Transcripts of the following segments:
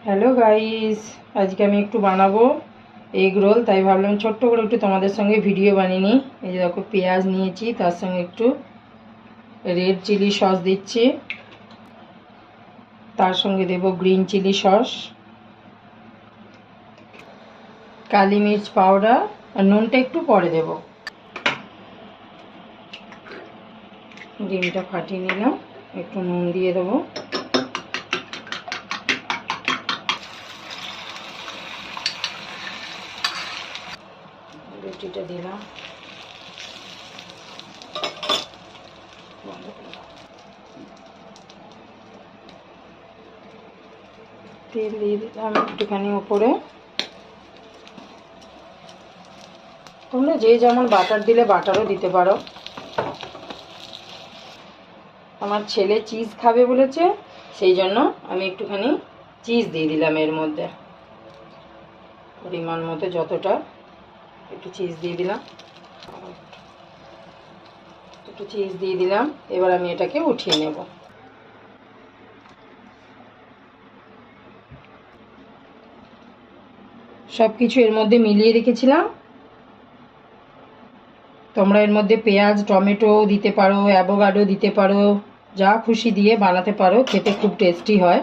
Hello guys, আজকে আমি একটু বানাবো এগ রোল, তাই ভাবলাম ছোট্ট করে একটু তোমাদের সঙ্গে ভিডিও বানিয়ে নিই। এই যে দেখো, পেঁয়াজ নিয়েছি, তার সঙ্গে একটু রেড চিলি সস দিচ্ছি, তার সঙ্গে দেব গ্রিন চিলি সস, কালি মির্চ পাউডার, আর নুনটা একটু পরে দেব। ডিমটা ফাটিয়ে নিলাম, একটু নুন দিয়ে দেবো। রুটিটা দিলাম, তেল দিয়ে দিলাম একটুখানি ওপরে। তোমরা যে যেমন বাটার দিলে বাটারও দিতে পারো। আমার ছেলে চিজ খাবে বলেছে, সেই জন্য আমি একটুখানি চিজ দিয়ে দিলাম এর মধ্যে, পরিমাণ মতো যতটা একটু চিজ দিয়ে দিলাম, এবার আমি এটাকে উঠিয়ে নেব। সব কিছু এর মধ্যে মিলিয়ে রেখেছিলাম। তোমরা এর মধ্যে পেঁয়াজ, টমেটো দিতে পারো, অ্যাভোকাডো দিতে পারো, যা খুশি দিয়ে বানাতে পারো, খেতে খুব টেস্টি হয়।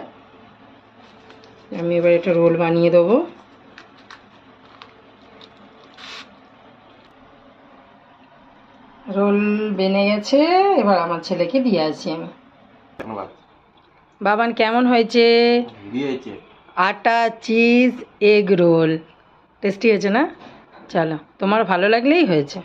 আমি এবার একটা রোল বানিয়ে দেবো। রোল বেনে গেছে, এবার আমার ছেলেকে দিয়ে আসি আমি। বাবান, কেমন হয়েছে? আটা চিজ এগ রোল টেস্টি হয়েছে না? চলো, তোমার ভালো লাগলেই হয়েছে।